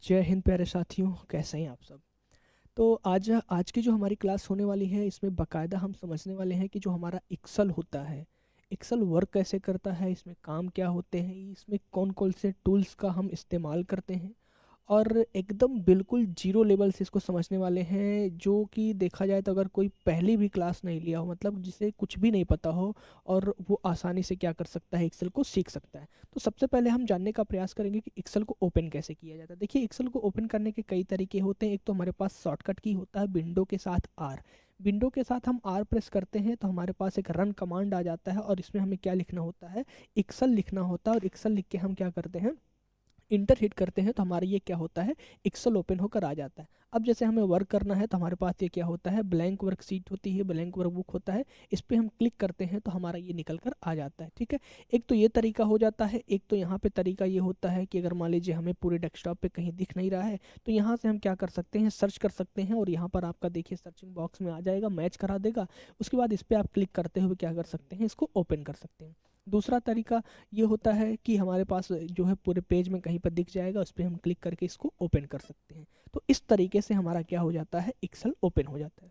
जय हिंद प्यारे साथियों, कैसे हैं आप सब। तो आज आज की जो हमारी क्लास होने वाली है, इसमें बकायदा हम समझने वाले हैं कि जो हमारा एक्सेल होता है, एक्सेल वर्क कैसे करता है, इसमें काम क्या होते हैं, इसमें कौन कौन से टूल्स का हम इस्तेमाल करते हैं। और एकदम बिल्कुल जीरो लेवल से इसको समझने वाले हैं, जो कि देखा जाए तो अगर कोई पहली भी क्लास नहीं लिया हो, मतलब जिसे कुछ भी नहीं पता हो, और वो आसानी से क्या कर सकता है, एक्सेल को सीख सकता है। तो सबसे पहले हम जानने का प्रयास करेंगे कि एक्सेल को ओपन कैसे किया जाता है। देखिए, एक्सेल को ओपन करने के कई तरीके होते हैं। एक तो हमारे पास शॉर्टकट की होता है विंडो के साथ आर। विंडो के साथ हम आर प्रेस करते हैं तो हमारे पास एक रन कमांड आ जाता है, और इसमें हमें क्या लिखना होता है, एक्सेल लिखना होता है। और एक्सेल लिख के हम क्या करते हैं, इंटर हिट करते हैं, तो हमारा ये क्या होता है, एक्सेल ओपन होकर आ जाता है। अब जैसे हमें वर्क करना है तो हमारे पास ये क्या होता है, ब्लैंक वर्कशीट होती है, ब्लैंक वर्कबुक होता है। इस पर हम क्लिक करते हैं तो हमारा ये निकल कर आ जाता है। ठीक है, एक तो ये तरीका हो जाता है। एक तो यहाँ पे तरीका ये होता है कि अगर मान लीजिए हमें पूरे डेस्कटॉप पे कहीं दिख नहीं रहा है, तो यहाँ से हम क्या कर सकते हैं, सर्च कर सकते हैं। और यहाँ पर आपका देखिए सर्चिंग बॉक्स में आ जाएगा, मैच करा देगा। उसके बाद इस पर आप क्लिक करते हुए क्या कर सकते हैं, इसको ओपन कर सकते हैं। दूसरा तरीका ये होता है कि हमारे पास जो है पूरे पेज में कहीं पर दिख जाएगा, उस पर हम क्लिक करके इसको ओपन कर सकते हैं। तो इस तरीके से हमारा क्या हो जाता है, एक्सेल ओपन हो जाता है।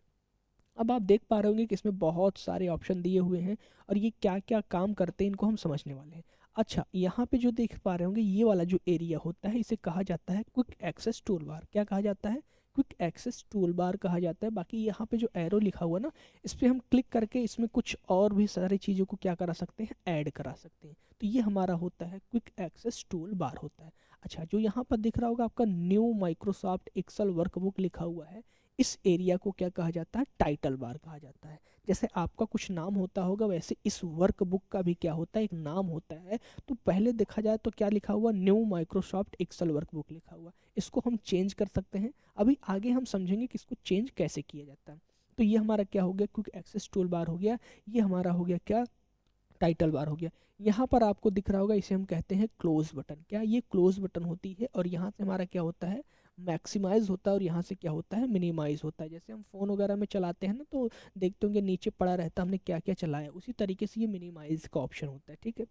अब आप देख पा रहे होंगे कि इसमें बहुत सारे ऑप्शन दिए हुए हैं, और ये क्या क्या काम करते हैं इनको हम समझने वाले हैं। अच्छा, यहाँ पे जो देख पा रहे होंगे, ये वाला जो एरिया होता है, इसे कहा जाता है क्विक एक्सेस टूल बार। क्या कहा जाता है, क्विक एक्सेस टूल बार कहा जाता है। बाकी यहाँ पे जो एरो लिखा हुआ ना, इस पर हम क्लिक करके इसमें कुछ और भी सारी चीज़ों को क्या करा सकते हैं, ऐड करा सकते हैं। तो ये हमारा होता है क्विक एक्सेस टूल बार होता है। अच्छा, जो यहाँ पर दिख रहा होगा आपका न्यू माइक्रोसॉफ्ट एक्सेल वर्कबुक लिखा हुआ है, इस एरिया को क्या कहा जाता है, टाइटल बार कहा जाता है। जैसे आपका कुछ नाम होता होगा, वैसे इस वर्कबुक का भी क्या होता है, एक नाम होता है। तो पहले देखा जाए तो क्या लिखा हुआ, न्यू माइक्रोसॉफ्ट एक्सेल वर्कबुक लिखा हुआ। इसको हम चेंज कर सकते हैं। अभी आगे हम समझेंगे कि इसको चेंज कैसे किया जाता है। तो ये हमारा क्या हो गया, क्विक एक्सेस टूल बार हो गया। ये हमारा हो गया क्या, टाइटल बार हो गया। यहाँ पर आपको दिख रहा होगा, इसे हम कहते हैं क्लोज बटन। क्या ये क्लोज बटन होती है, और यहाँ से हमारा क्या होता है, मैक्सिमाइज होता है, और यहाँ से क्या होता है, मिनिमाइज होता है। जैसे हम फ़ोन वगैरह में चलाते हैं ना, तो देखते होंगे नीचे पड़ा रहता है हमने क्या क्या चलाया, उसी तरीके से ये मिनिमाइज का ऑप्शन होता है। ठीक है,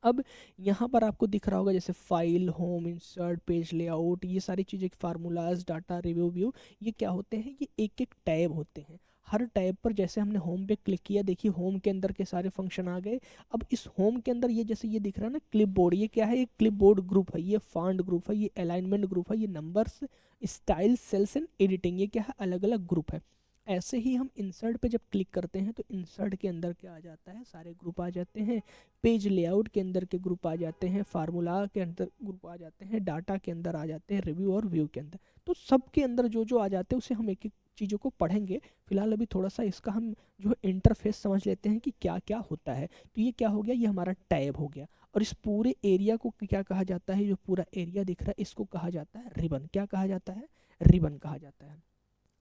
अब यहाँ पर आपको दिख रहा होगा जैसे file, home, insert, page layout, ये सारी चीज़ें, फार्मूलाज, डाटा, रिव्यू व्यू, ये क्या होते हैं, ये एक एक टैब होते हैं। हर टैब पर जैसे हमने होम पे क्लिक किया, देखिए होम के अंदर के सारे फंक्शन आ गए। अब इस होम के अंदर ये जैसे ये दिख रहा है ना, क्लिपबोर्ड, ये क्या है, ये क्लिपबोर्ड ग्रुप है, ये फॉन्ट ग्रुप है, ये अलाइनमेंट ग्रुप है, ये numbers, style, cells and editing, ये क्या है, अलग अलग ग्रुप है। ऐसे ही हम इंसर्ट पे जब क्लिक करते हैं तो इंसर्ट के अंदर क्या आ जाता है, सारे ग्रुप आ जाते हैं। पेज लेआउट के अंदर के ग्रुप आ जाते हैं, फार्मूला के अंदर ग्रुप आ जाते हैं, डाटा के अंदर आ जाते हैं, रिव्यू और व्यू के अंदर। तो सब के अंदर जो जो आ जाते हैं उसे हम एक एक चीज़ों को पढ़ेंगे। फिलहाल अभी थोड़ा सा इसका हम जो है इंटरफेस समझ लेते हैं कि क्या क्या होता है। तो ये क्या हो गया, ये हमारा टैब हो गया। और इस पूरे एरिया को क्या कहा जाता है, जो पूरा एरिया दिख रहा है, इसको कहा जाता है रिबन। क्या कहा जाता है, रिबन कहा जाता है।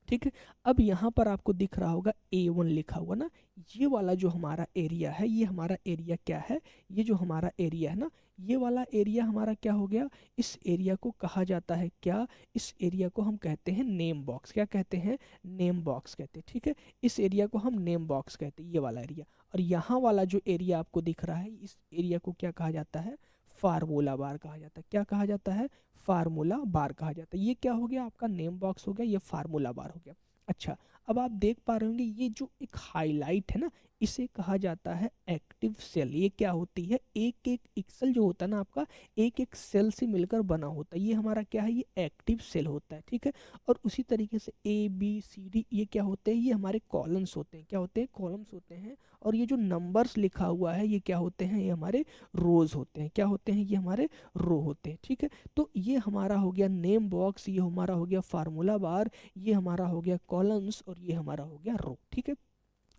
ठीक है, अब यहाँ पर आपको दिख रहा होगा A1 लिखा हुआ ना, ये वाला जो हमारा एरिया है, ये हमारा एरिया क्या है, ये जो हमारा एरिया है ना, ये वाला एरिया हमारा क्या हो गया, इस एरिया को कहा जाता है क्या, इस एरिया को हम कहते हैं नेम बॉक्स। क्या कहते हैं, नेम बॉक्स कहते हैं। ठीक है, इस एरिया को हम नेम बॉक्स कहते हैं, ये वाला एरिया। और यहाँ वाला जो एरिया आपको दिख रहा है, इस एरिया को क्या कहा जाता है, फार्मूला बार कहा जाता है। क्या कहा जाता है, फार्मूला बार कहा जाता है। ये क्या हो गया, आपका नेम बॉक्स हो गया, ये फार्मूला बार हो गया। अच्छा, अब आप देख पा रहे होंगे, ये जो एक हाईलाइट है ना, इसे कहा जाता है एक्टिव सेल। ये क्या होती है, एक एक एक्सेल जो होता है ना आपका, एक एक सेल से मिलकर बना होता है, ये हमारा क्या है, ये एक्टिव सेल होता है। ठीक है, और उसी तरीके से ABCD, ये क्या होते हैं, ये हमारे कॉलम्स होते हैं। क्या होते हैं, कॉलम्स होते हैं। और ये जो नंबर्स लिखा हुआ है, ये क्या होते हैं, ये हमारे रोज होते हैं। क्या होते हैं, ये हमारे रो होते हैं। ठीक है, तो ये हमारा हो गया नेम बॉक्स, ये हमारा हो गया फार्मूला बार, ये हमारा हो गया कॉलम्स, और ये हमारा हो गया रो। ठीक है,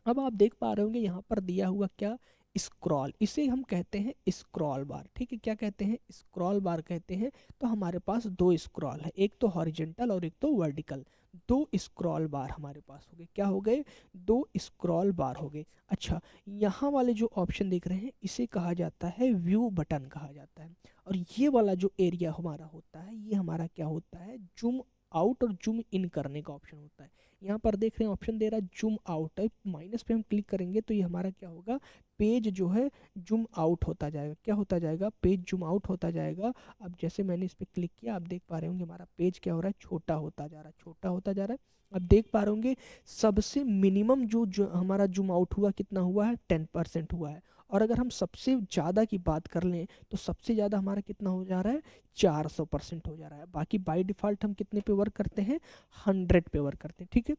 अब आप देख पा रहे होंगे यहाँ पर दिया हुआ क्या, स्क्रॉल, इसे हम कहते हैं स्क्रॉल बार। ठीक है, क्या कहते हैं, स्क्रॉल बार कहते हैं। तो हमारे पास दो स्क्रॉल है, एक तो हॉरिजेंटल और एक तो वर्टिकल। दो स्क्रॉल बार हमारे पास हो गए, क्या हो गए, दो स्क्रॉल बार हो गए। अच्छा, यहाँ वाले जो ऑप्शन देख रहे हैं, इसे कहा जाता है व्यू बटन कहा जाता है। और ये वाला जो एरिया हमारा होता है, ये हमारा क्या होता है, जूम आउट और जूम इन करने का ऑप्शन होता है। यहाँ पर देख रहे हैं ऑप्शन दे रहा है जूम आउट है, माइनस पे हम क्लिक करेंगे तो ये हमारा क्या होगा, पेज जो है जूम आउट होता जाएगा। क्या होता जाएगा, पेज जूम आउट होता जाएगा। अब जैसे मैंने इस पर क्लिक किया, आप देख पा रहे होंगे हमारा पेज क्या हो रहा है, छोटा होता जा रहा है, छोटा होता जा रहा है। अब देख पा रहे होंगे सबसे मिनिमम जो हमारा जूम आउट हुआ कितना हुआ है, 10% हुआ है। और अगर हम सबसे ज़्यादा की बात कर लें तो सबसे ज़्यादा हमारा कितना हो जा रहा है, 400% हो जा रहा है। बाकी बाय डिफ़ॉल्ट हम कितने पे वर्क करते हैं, 100 पे वर्क करते हैं। ठीक है,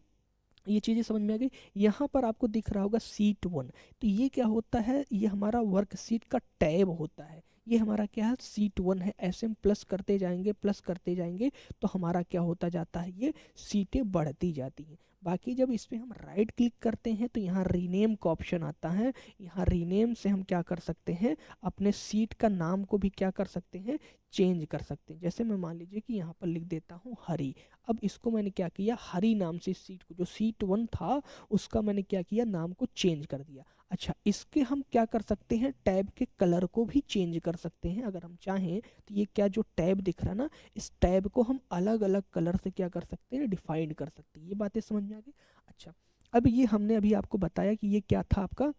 ये चीज़ें समझ में आ गई। यहाँ पर आपको दिख रहा होगा सीट 1, तो ये क्या होता है, ये हमारा वर्क सीट का टैब होता है। ये हमारा क्या है, सीट 1 है। ऐसे हम प्लस करते जाएंगे, प्लस करते जाएंगे तो हमारा क्या होता जाता है, ये सीटें बढ़ती जाती हैं। बाकी जब इस पर हम राइट क्लिक करते हैं तो यहाँ रीनेम का ऑप्शन आता है। यहाँ रीनेम से हम क्या कर सकते हैं, अपने सीट का नाम को भी क्या कर सकते हैं, चेंज कर सकते हैं। जैसे मैं मान लीजिए कि यहाँ पर लिख देता हूँ हरी। अब इसको मैंने क्या किया, हरी नाम से इस सीट को, जो सीट 1 था उसका मैंने क्या किया, नाम को चेंज कर दिया। अच्छा, इसके हम क्या कर सकते हैं, टैब के कलर को भी चेंज कर सकते हैं अगर हम चाहें। तो ये क्या जो टैब दिख रहा है ना, इस टैब को हम अलग अलग कलर से क्या कर सकते हैं, डिफाइन कर सकते हैं। ये बातें समझ में आ गई। अच्छा, अब ये हमने अभी आपको बताया कि ये क्या था आपका,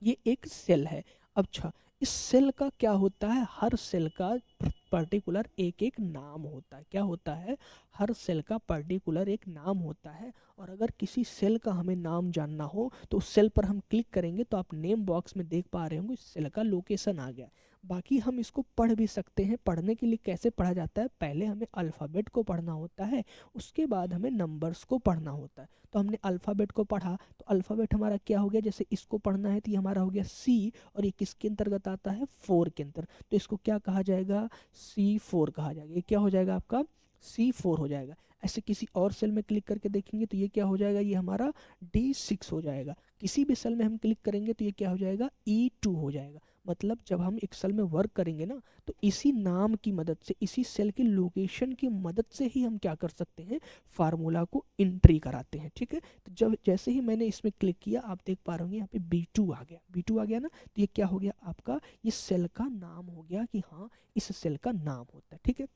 ये एक सेल है। अच्छा, इस सेल का क्या होता है, हर सेल का पर्टिकुलर एक एक नाम होता है। क्या होता है, हर सेल का पर्टिकुलर एक नाम होता है। और अगर किसी सेल का हमें नाम जानना हो तो उस सेल पर हम क्लिक करेंगे तो आप नेम बॉक्स में देख पा रहे होंगे इस सेल का लोकेशन आ गया। बाकी हम इसको पढ़ भी सकते हैं। पढ़ने के लिए कैसे पढ़ा जाता है, पहले हमें अल्फ़ाबेट को पढ़ना होता है, उसके बाद हमें नंबर्स को पढ़ना होता है। तो हमने अल्फ़ाबेट को पढ़ा तो अल्फ़ाबेट हमारा क्या हो गया, जैसे इसको पढ़ना है तो ये हमारा हो गया सी, और ये किसके अंतर्गत आता है, 4 के अंतर्गत। तो इसको क्या कहा जाएगा, C4 कहा जाएगा। ये क्या हो जाएगा आपका, C4 हो जाएगा। ऐसे किसी और सेल में क्लिक करके देखेंगे तो ये क्या हो जाएगा, ये हमारा D6 हो जाएगा। किसी भी सेल में हम क्लिक करेंगे तो ये क्या हो जाएगा, E2 हो जाएगा। मतलब जब हम एक्सेल में वर्क करेंगे ना तो इसी नाम की मदद से, इसी सेल की लोकेशन की मदद से ही हम क्या कर सकते हैं, फार्मूला को एंट्री कराते हैं। ठीक है, तो जब जैसे ही मैंने इसमें क्लिक किया आप देख पा रहे होंगे यहाँ पे B2 आ गया। B2 आ गया ना, तो ये क्या हो गया आपका, ये सेल का नाम हो गया कि हाँ इस सेल का नाम होता है। ठीक है,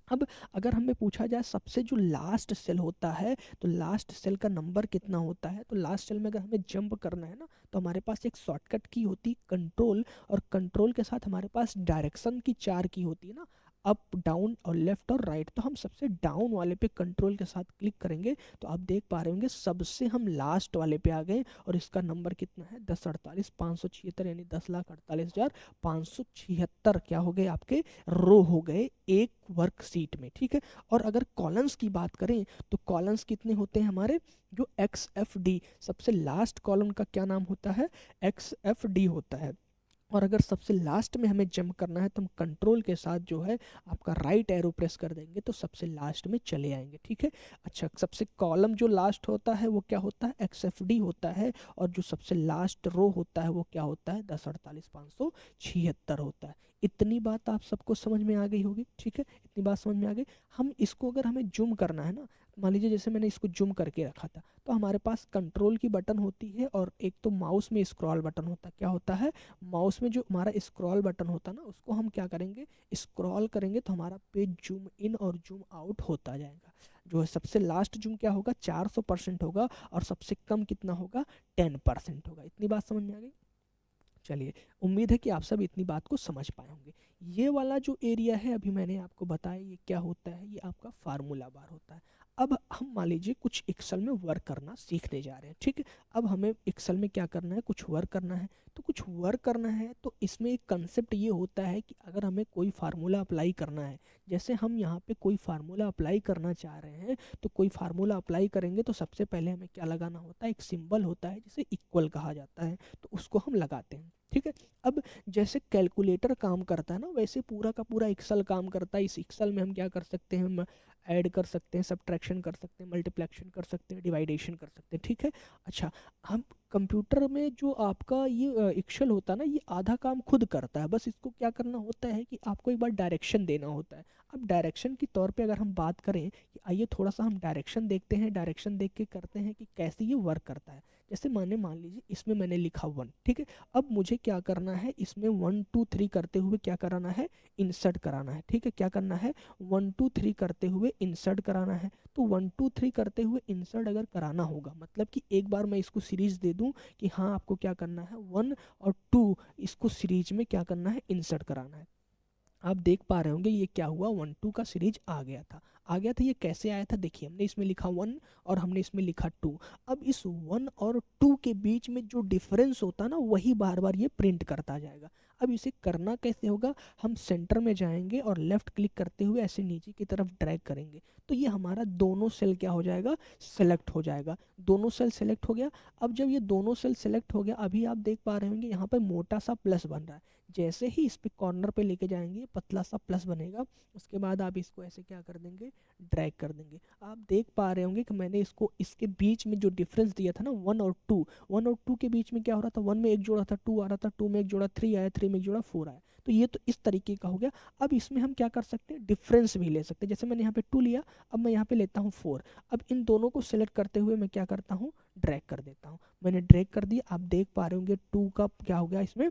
अब अगर हमें पूछा जाए सबसे जो लास्ट सेल होता है तो लास्ट सेल का नंबर कितना होता है, तो लास्ट सेल में अगर हमें जंप करना है ना तो हमारे पास एक शॉर्टकट की होती है कंट्रोल, और कंट्रोल के साथ हमारे पास डायरेक्शन की 4 की होती है ना, अप डाउन और लेफ्ट और राइट। तो हम सबसे डाउन वाले पे कंट्रोल के साथ क्लिक करेंगे तो आप देख पा रहे होंगे सबसे हम लास्ट वाले पे आ गए, और इसका नंबर कितना है, 1048,576, यानी 10,48,576 क्या हो गए आपके, रो हो गए एक वर्कशीट में। ठीक है, और अगर कॉलम्स की बात करें तो कॉलम्स कितने होते हैं हमारे, जो XFD, सबसे लास्ट कॉलम का क्या नाम होता है, XFD होता है। और अगर सबसे लास्ट में हमें जंप करना है तो हम कंट्रोल के साथ जो है आपका राइट एरो प्रेस कर देंगे तो सबसे लास्ट में चले आएंगे। ठीक है, अच्छा, सबसे कॉलम जो लास्ट होता है वो क्या होता है, XFD होता है, और जो सबसे लास्ट रो होता है वो क्या होता है, 10,48,576 होता है। इतनी बात आप सबको समझ में आ गई होगी। ठीक है, इतनी बात समझ में आ गई। हम इसको अगर हमें जूम करना है ना, मान लीजिए जैसे मैंने इसको जूम करके रखा था, तो हमारे पास कंट्रोल की बटन होती है और एक तो माउस में स्क्रॉल बटन होता है। क्या होता है, माउस में जो हमारा स्क्रॉल बटन होता है ना, उसको हम क्या करेंगे, स्क्रॉल करेंगे तो हमारा पेज जूम इन और जूम आउट होता जाएगा। जो है सबसे लास्ट जूम क्या होगा, 400% होगा, और सबसे कम कितना होगा, 10% होगा। इतनी बात समझ में आ गई। चलिए, उम्मीद है कि आप सब इतनी बात को समझ पाए होंगे। ये वाला जो एरिया है अभी मैंने आपको बताया, ये क्या होता है, ये आपका फार्मूला बार होता है। अब हम मान लीजिए कुछ एक्सेल में वर्क करना सीखने जा रहे हैं। ठीक है, अब हमें एक्सेल में क्या करना है, कुछ वर्क करना है। तो कुछ वर्क करना है तो इसमें एक कंसेप्ट ये होता है कि अगर हमें कोई फार्मूला अप्लाई करना है, जैसे हम यहाँ पे कोई फार्मूला अप्लाई करना चाह रहे हैं, तो कोई फार्मूला अप्लाई करेंगे तो सबसे पहले हमें क्या लगाना होता है, एक सिंबल होता है जिसे इक्वल कहा जाता है, तो उसको हम लगाते हैं। ठीक है, अब जैसे कैलकुलेटर काम करता है ना, वैसे पूरा का पूरा एक्सेल काम करता है। इस एक्सेल में हम क्या कर सकते हैं, हम ऐड कर सकते हैं, सब्ट्रैक्शन कर सकते हैं, मल्टीप्लिकेशन कर सकते हैं, डिवाइडेशन कर सकते हैं। ठीक है, अच्छा, हम कंप्यूटर में जो आपका ये एक्सेल होता है ना, ये आधा काम खुद करता है। बस इसको क्या करना होता है कि आपको एक बार डायरेक्शन देना होता है। अब डायरेक्शन के तौर पे अगर हम बात करें कि आइए थोड़ा सा हम डायरेक्शन देखते हैं, डायरेक्शन देख के करते हैं कि कैसे ये वर्क करता है। जैसे मान लीजिए इसमें मैंने लिखा 1, ठीक है। अब मुझे क्या करना है, इसमें 1 2 3 करते हुए क्या कराना है, इंसर्ट कराना है, ठीक है। क्या करना है, 1 2 3 करते हुए इंसर्ट कराना है। तो 1 2 3 करते हुए इंसर्ट अगर कराना होगा, मतलब कि एक बार मैं इसको सीरीज दे दूं कि हाँ आपको क्या करना है, 1 और 2 इसको सीरीज में क्या करना है, इंसर्ट कराना है। आप देख पा रहे होंगे ये क्या हुआ, 1 2 का सीरीज आ गया था। आ गया था, ये कैसे आया था, देखिए हमने इसमें लिखा 1 और हमने इसमें लिखा 2। अब इस 1 और 2 के बीच में जो डिफरेंस होता ना, वही बार बार ये प्रिंट करता जाएगा। अब इसे करना कैसे होगा, हम सेंटर में जाएंगे और लेफ्ट क्लिक करते हुए ऐसे नीचे की तरफ ड्रैग करेंगे, तो ये हमारा दोनों सेल क्या हो जाएगा, सेलेक्ट हो जाएगा। दोनों सेल सेलेक्ट हो गया। अब जब ये दोनों सेल सेलेक्ट हो गया, अभी आप देख पा रहे होंगे यहाँ पर मोटा सा प्लस बन रहा है। जैसे ही इस पे कॉर्नर पे लेके जाएंगे पतला सा प्लस बनेगा, उसके बाद आप इसको ऐसे क्या कर देंगे, ड्रैग कर देंगे। आप देख पा रहे होंगे कि मैंने इसको इसके बीच में जो डिफरेंस दिया था ना, 1 और 2, 1 और 2 के बीच में क्या हो रहा था, 1 में एक जोड़ा था 2 आ रहा था, 2 में एक जोड़ा 3 आया, 3 में एक जोड़ा 4 आया। तो ये तो इस तरीके का हो गया। अब इसमें हम क्या कर सकते हैं, डिफरेंस भी ले सकते हैं। जैसे मैंने यहाँ पे 2 लिया, अब मैं यहाँ पे लेता हूँ 4। अब इन दोनों को सिलेक्ट करते हुए मैं क्या करता हूँ, ड्रैग कर देता हूँ। मैंने ड्रैग कर दिया, आप देख पा रहे होंगे 2 का क्या हो गया, इसमें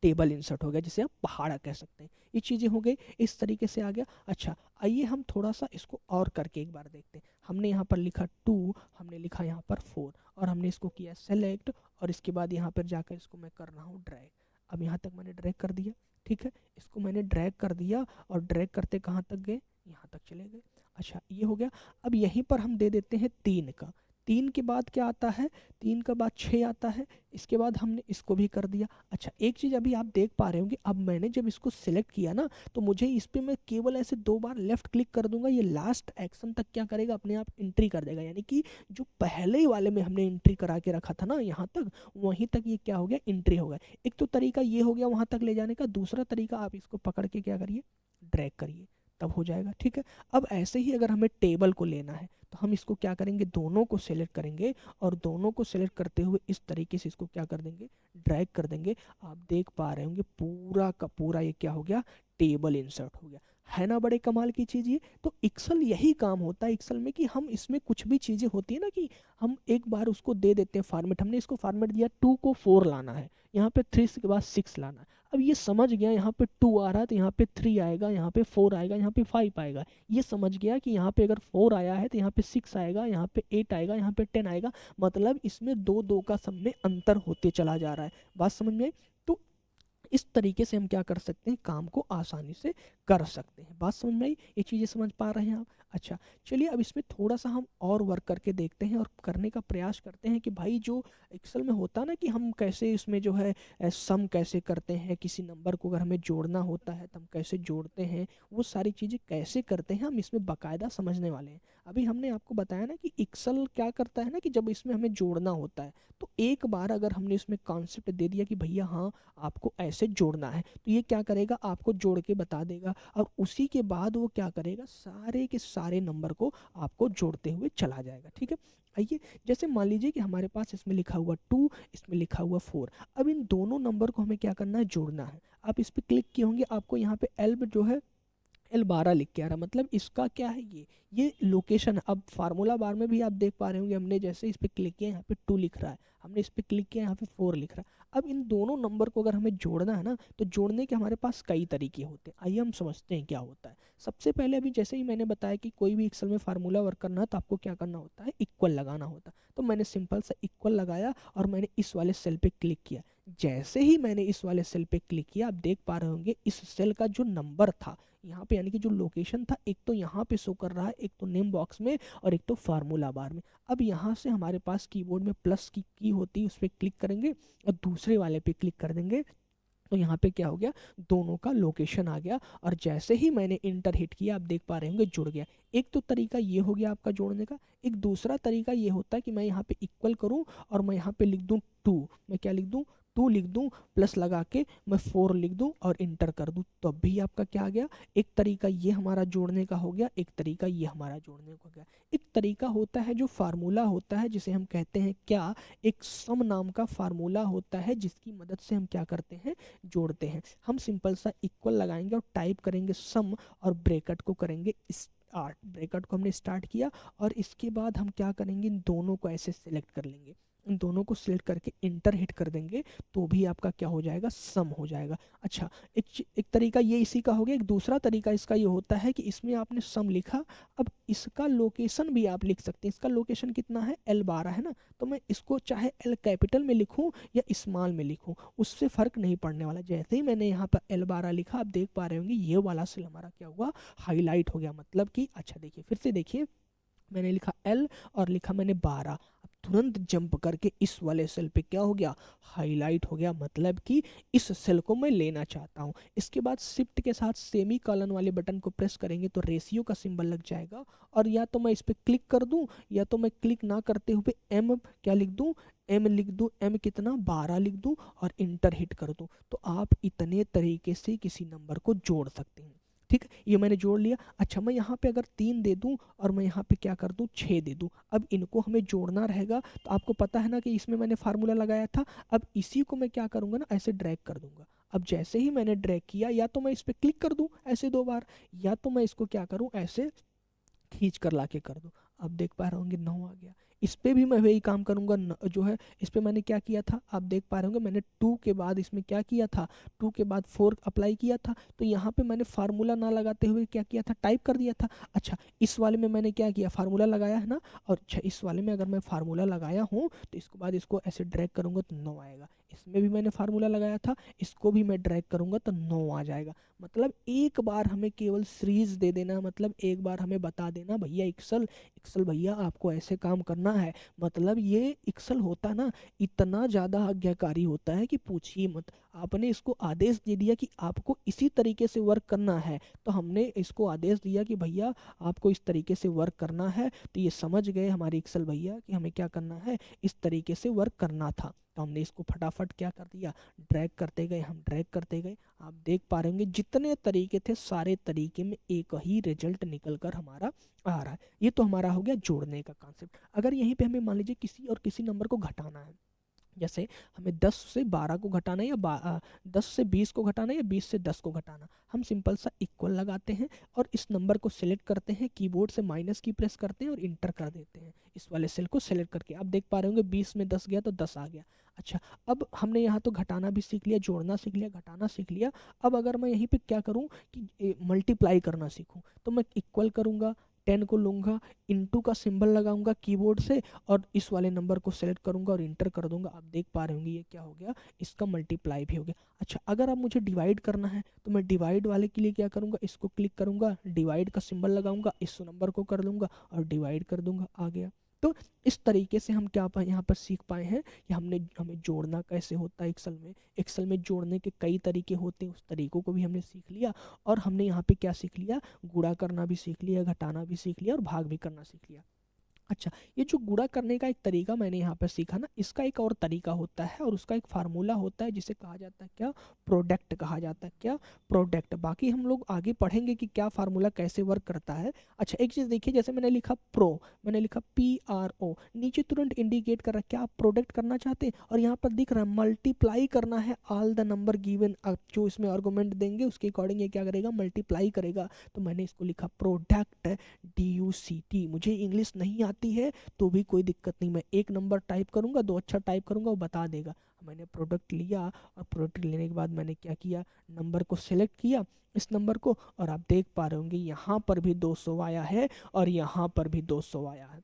टेबल इंसर्ट हो गया, जिसे आप पहाड़ा कह सकते हैं। ये चीज़ें हो गई, इस तरीके से आ गया। अच्छा, आइए हम थोड़ा सा इसको और करके एक बार देखते हैं। हमने यहाँ पर लिखा 2, हमने लिखा यहाँ पर 4, और हमने इसको किया सेलेक्ट, और इसके बाद यहाँ पर जाकर इसको मैं कर रहा हूँ ड्रैग। अब यहाँ तक मैंने ड्रैग कर दिया, ठीक है। इसको मैंने ड्रैग कर दिया, और ड्रैग करते कहाँ तक गए, यहाँ तक चले गए। अच्छा, ये हो गया। अब यहीं पर हम दे देते हैं 3 का। 3 के बाद क्या आता है, 3 के बाद 6 आता है। इसके बाद हमने इसको भी कर दिया। अच्छा, एक चीज़ अभी आप देख पा रहे होंगे, अब मैंने जब इसको सिलेक्ट किया ना, तो मुझे इस पे मैं केवल ऐसे 2 बार लेफ्ट क्लिक कर दूंगा, ये लास्ट एक्शन तक क्या करेगा, अपने आप एंट्री कर देगा। यानी कि जो पहले वाले में हमने एंट्री करा के रखा था ना यहाँ तक, वहीं तक ये क्या हो गया, एंट्री हो गया। एक तो तरीका ये हो गया वहाँ तक ले जाने का, दूसरा तरीका आप इसको पकड़ के क्या करिए, ड्रैग करिए, तब हो जाएगा, ठीक है। अब ऐसे ही अगर हमें टेबल को लेना है, तो हम इसको क्या करेंगे, दोनों को सिलेक्ट करेंगे, और दोनों को सिलेक्ट करते हुए इस तरीके से इसको क्या कर देंगे, ड्रैग कर देंगे। आप देख पा रहे होंगे पूरा का पूरा ये क्या हो गया, टेबल इंसर्ट हो गया। है ना बड़े कमाल की चीज़ ये। तो एक्सेल यही काम होता है एक्सेल में, कि हम इसमें कुछ भी चीज़ें होती है ना, कि हम एक बार उसको दे देते हैं फॉर्मेट। हमने इसको फॉर्मेट दिया 2 को 4 लाना है, यहाँ पे 3 के बाद 6 लाना है। अब ये समझ गया, यहाँ पे 2 आ रहा है तो यहाँ पे 3 आएगा, यहाँ पे 4 आएगा, यहाँ पे 5 आएगा। ये समझ गया कि यहाँ पे अगर 4 आया है तो यहाँ पे 6 आएगा, यहाँ पे 8 आएगा, यहाँ पे 10 आएगा। मतलब इसमें 2 2 का सब में अंतर होते चला जा रहा है। बात समझ में आई। तो इस तरीके से हम क्या कर सकते हैं, काम को आसानी से कर सकते हैं। बात समझ में आई, ये चीज़ें समझ पा रहे हैं आप। अच्छा, चलिए अब इसमें थोड़ा सा हम और वर्क करके देखते हैं, और करने का प्रयास करते हैं कि भाई जो एक्सेल में होता है ना, कि हम कैसे इसमें जो है सम कैसे करते हैं, किसी नंबर को अगर हमें जोड़ना होता है तो हम कैसे जोड़ते हैं, वो सारी चीज़ें कैसे करते हैं, हम इसमें बाकायदा समझने वाले हैं। अभी हमने आपको बताया ना कि एक्सेल क्या करता है ना, कि जब इसमें हमें जोड़ना होता है, तो एक बार अगर हमने इसमें कॉन्सेप्ट दे दिया कि भैया हाँ आपको ऐसे जोड़ना है, तो ये क्या करेगा, आपको जोड़ के बता देगा, और उसी के बाद वो क्या करेगा, सारे के सारे नंबर को आपको जोड़ते हुए चला जाएगा, ठीक है। आइए, जैसे मान लीजिए कि हमारे पास इसमें लिखा हुआ 2, इसमें लिखा हुआ 4। अब इन दोनों नंबर को हमें क्या करना है, जोड़ना है। आप इस पर क्लिक किए होंगे, आपको यहाँ पे एल जो है L12 लिख के आ रहा है, मतलब इसका क्या है, ये लोकेशन है। अब फार्मूला बार में भी आप देख पा रहे होंगे, हमने जैसे इस पर क्लिक किया यहाँ पे 2 लिख रहा है, हमने इस पर क्लिक किया यहाँ पे 4 लिख रहा है। अब इन दोनों नंबर को अगर हमें जोड़ना है ना, तो जोड़ने के हमारे पास कई तरीके होते हैं। आइए हम समझते हैं क्या होता है। सबसे पहले अभी जैसे ही मैंने बताया कि कोई भी एक्सेल में फार्मूला वर्क करना है तो आपको क्या करना होता है, इक्वल लगाना होता है। तो मैंने सिंपल सा इक्वल लगाया, और मैंने इस वाले सेल पे क्लिक किया। जैसे ही मैंने इस वाले सेल पे क्लिक किया, आप देख पा रहे होंगे इस सेल का जो नंबर था यहाँ पे, यानी कि जो लोकेशन था, एक तो यहाँ पे शो कर रहा है, एक तो नेम बॉक्स में, और एक तो फार्मूला बार में। अब यहाँ से हमारे पास कीबोर्ड में प्लस की होती है, उस पर क्लिक करेंगे और दूसरे वाले पे क्लिक कर देंगे, तो यहाँ पे क्या हो गया, दोनों का लोकेशन आ गया। और जैसे ही मैंने इंटर हिट किया, आप देख पा रहे होंगे जुड़ गया। एक तो तरीका ये हो गया आपका जोड़ने का। एक दूसरा तरीका ये होता है कि मैं यहाँ पे इक्वल करूँ, और मैं यहाँ पे लिख दूँ 2। मैं क्या लिख दूँ, 2 लिख दूँ, प्लस लगा के मैं 4 लिख दूँ और इंटर कर दूँ, तो अब भी आपका क्या आ गया, एक तरीका ये हमारा जोड़ने का हो गया, एक तरीका ये हमारा जोड़ने का हो गया। एक तरीका होता है जो फार्मूला होता है, जिसे हम कहते हैं क्या, एक सम नाम का फार्मूला होता है, जिसकी मदद से हम क्या करते हैं, जोड़ते हैं। हम सिंपल सा इक्वल लगाएंगे और टाइप करेंगे सम, और ब्रैकेट को करेंगे ब्रेकआउट को हमने स्टार्ट किया और इसके बाद हम क्या करेंगे, इन दोनों को ऐसे सेलेक्ट कर लेंगे, इन दोनों को सिलेक्ट करके इंटर हिट कर देंगे तो भी आपका क्या हो जाएगा, सम हो जाएगा। अच्छा, एक तरीका ये इसी का हो गया। एक दूसरा तरीका इसका ये होता है कि इसमें आपने सम लिखा, अब इसका लोकेशन भी आप लिख सकते हैं। इसका लोकेशन कितना है, L12 है ना, तो मैं इसको चाहे L कैपिटल में लिखूं या स्मॉल में लिखूं, उससे फ़र्क नहीं पड़ने वाला। जैसे ही मैंने यहाँ पर L12 लिखा, आप देख पा रहे होंगे ये वाला सेल हमारा क्या हुआ, हाईलाइट हो गया। मतलब कि अच्छा देखिए, फिर से देखिए, मैंने लिखा L और लिखा मैंने 12, अब तुरंत जंप करके इस वाले सेल पे क्या हो गया, हाईलाइट हो गया। मतलब कि इस सेल को मैं लेना चाहता हूँ। इसके बाद शिफ्ट के साथ सेमी कॉलन वाले बटन को प्रेस करेंगे तो रेशियो का सिंबल लग जाएगा, और या तो मैं इस पर क्लिक कर दूं या तो मैं क्लिक ना करते हुए M क्या लिख दूं, M लिख दूं, M कितना 12 लिख दूं और इंटर हिट कर दूं। तो आप इतने तरीके से किसी नंबर को जोड़ सकते हैं। ठीक है, ये मैंने जोड़ लिया। अच्छा, मैं यहाँ पे अगर 3 दे दूँ और मैं यहाँ पे क्या कर दूँ, 6 दे दूँ, अब इनको हमें जोड़ना रहेगा। तो आपको पता है ना कि इसमें मैंने फार्मूला लगाया था। अब इसी को मैं क्या करूँगा ना, ऐसे ड्रैग कर दूंगा। अब जैसे ही मैंने ड्रैग किया, या तो मैं इस पर क्लिक कर दूँ ऐसे 2 बार, या तो मैं इसको क्या करूँ, ऐसे खींच कर ला के कर दो। अब देख पा रहे होंगे 9 आ गया। इस पे भी मैं वही काम करूंगा, जो है इस पे मैंने क्या किया था, आप देख पा रहे होंगे मैंने 2 के बाद इसमें क्या किया था, 2 के बाद 4 अप्लाई किया था। तो यहाँ पे मैंने फार्मूला ना लगाते हुए क्या किया था, टाइप कर दिया था। अच्छा, इस वाले में मैंने क्या किया, फार्मूला लगाया है ना, और अच्छा इस वाले में अगर मैं फार्मूला लगाया हूँ तो इसके बाद इसको ऐसे ड्रैग करूंगा तो 9 आएगा। इसमें भी मैंने फार्मूला लगाया था, इसको भी मैं ड्रैग करूंगा तो 9 आ जाएगा। मतलब एक बार हमें केवल सीरीज दे देना, मतलब एक बार हमें बता देना भैया एक्सेल, एक्सेल भैया आपको ऐसे काम करना है। मतलब ये एक्सेल होता है ना, इतना ज़्यादा आज्ञाकारी होता है कि पूछिए मत। आपने इसको आदेश दे दिया कि आपको इसी तरीके से वर्क करना है, तो हमने इसको आदेश दिया कि भैया आपको इस तरीके से वर्क करना है, तो ये समझ गए हमारे एक्सेल भैया कि हमें क्या करना है, इस तरीके से वर्क करना था। तो हमने इसको फटाफट क्या कर दिया, ड्रैग करते गए, हम ड्रैग करते गए। आप देख पा रहे होंगे जितने तरीके थे सारे तरीके में एक ही रिजल्ट निकल कर हमारा आ रहा है। ये तो हमारा हो गया जोड़ने का कॉन्सेप्ट। अगर यहीं पे हमें मान लीजिए किसी और किसी नंबर को घटाना है, जैसे हमें 10 से 12 को घटाना है, या 10 से 20 को घटाना है, या 20 से 10 को घटाना, हम सिंपल सा इक्वल लगाते हैं और इस नंबर को सिलेक्ट करते हैं, कीबोर्ड से माइनस की प्रेस करते हैं और इंटर कर देते हैं इस वाले सेल को सिलेक्ट करके। आप देख पा रहे होंगे 20 में 10 गया तो 10 आ गया। अच्छा, अब हमने यहाँ तो घटाना भी सीख लिया, जोड़ना सीख लिया, घटाना सीख लिया। अब अगर मैं यहीं पे क्या करूँ कि मल्टीप्लाई करना सीखूँ, तो मैं इक्वल करूँगा, 10 को लूँगा, इनटू का सिंबल लगाऊंगा कीबोर्ड से और इस वाले नंबर को सेलेक्ट करूंगा और इंटर कर दूंगा। आप देख पा रहे होंगे ये क्या हो गया, इसका मल्टीप्लाई भी हो गया। अच्छा, अगर अब मुझे डिवाइड करना है तो मैं डिवाइड वाले के लिए क्या करूंगा, इसको क्लिक करूंगा, डिवाइड का सिंबल लगाऊंगा, इस नंबर को कर लूंगा और डिवाइड कर दूंगा, आ गया। तो इस तरीके से हम क्या यहाँ पर सीख पाए हैं कि हमें जोड़ना कैसे होता है एक्सेल में। एक्सेल में जोड़ने के कई तरीके होते हैं, उस तरीकों को भी हमने सीख लिया। और हमने यहाँ पे क्या सीख लिया, गुणा करना भी सीख लिया, घटाना भी सीख लिया और भाग भी करना सीख लिया। अच्छा, ये जो गुणा करने का एक तरीका मैंने यहाँ पर सीखा ना, इसका एक और तरीका होता है और उसका एक फार्मूला होता है जिसे कहा जाता है क्या, प्रोडक्ट कहा जाता है। क्या, प्रोडक्ट। बाकी हम लोग आगे पढ़ेंगे कि क्या फार्मूला कैसे वर्क करता है। अच्छा, एक चीज़ देखिए, जैसे मैंने लिखा प्रो, मैंने लिखा PRO, नीचे तुरंत इंडिकेट कर रहा है क्या आप प्रोडक्ट करना चाहते हैं, और यहाँ पर दिख रहा है मल्टीप्लाई करना है ऑल द नंबर गिवन। आप जो इसमें आर्गूमेंट देंगे उसके अकॉर्डिंग ये क्या करेगा, मल्टीप्लाई करेगा। तो मैंने इसको लिखा प्रोडक्ट, DUCT। मुझे इंग्लिश नहीं आती है तो भी कोई दिक्कत नहीं, मैं एक नंबर टाइप करूंगा, 2 अक्षर टाइप करूंगा, वो बता देगा। मैंने प्रोडक्ट लिया और प्रोडक्ट लेने के बाद मैंने क्या किया, नंबर को सिलेक्ट किया, इस नंबर को, और आप देख पा रहे होंगे यहाँ पर भी 200 आया है और यहाँ पर भी 200 आया है।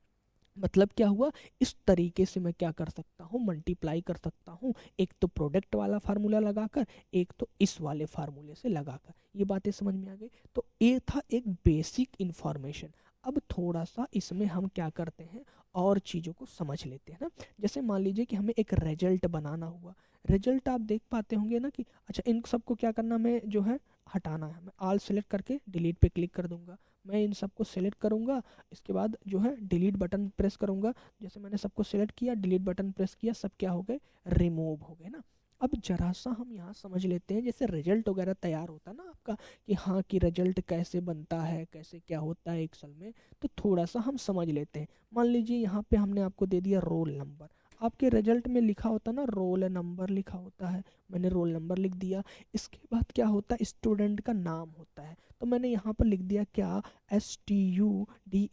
मतलब क्या हुआ, इस तरीके से मैं क्या कर सकता हूँ, मल्टीप्लाई कर सकता हूँ, एक तो प्रोडक्ट वाला फार्मूला लगाकर, एक तो इस वाले फार्मूले से लगाकर। ये बातें समझ में आ गई। तो ये था एक बेसिक इन्फॉर्मेशन। अब थोड़ा सा इसमें हम क्या करते हैं, और चीज़ों को समझ लेते हैं ना। जैसे मान लीजिए कि हमें एक रिजल्ट बनाना हुआ, रिजल्ट आप देख पाते होंगे ना कि अच्छा इन सबको क्या करना, मैं जो है हटाना है, मैं ऑल सेलेक्ट करके डिलीट पे क्लिक कर दूंगा। मैं इन सबको सेलेक्ट करूंगा, इसके बाद जो है डिलीट बटन प्रेस करूंगा। जैसे मैंने सबको सेलेक्ट किया, डिलीट बटन प्रेस किया, सब क्या हो गए, रिमूव हो गए ना। अब जरा सा हम यहाँ समझ लेते हैं, जैसे रिजल्ट वगैरह तैयार होता है ना आपका, कि हाँ कि रिजल्ट कैसे बनता है, कैसे क्या होता है एक्सेल में, तो थोड़ा सा हम समझ लेते हैं। मान लीजिए यहाँ पे हमने आपको दे दिया रोल नंबर। आपके रिजल्ट में लिखा होता ना रोल नंबर लिखा होता है, मैंने रोल नंबर लिख दिया। इसके बाद क्या होता है, स्टूडेंट का नाम होता है, तो मैंने यहाँ पर लिख दिया क्या, STUDENT,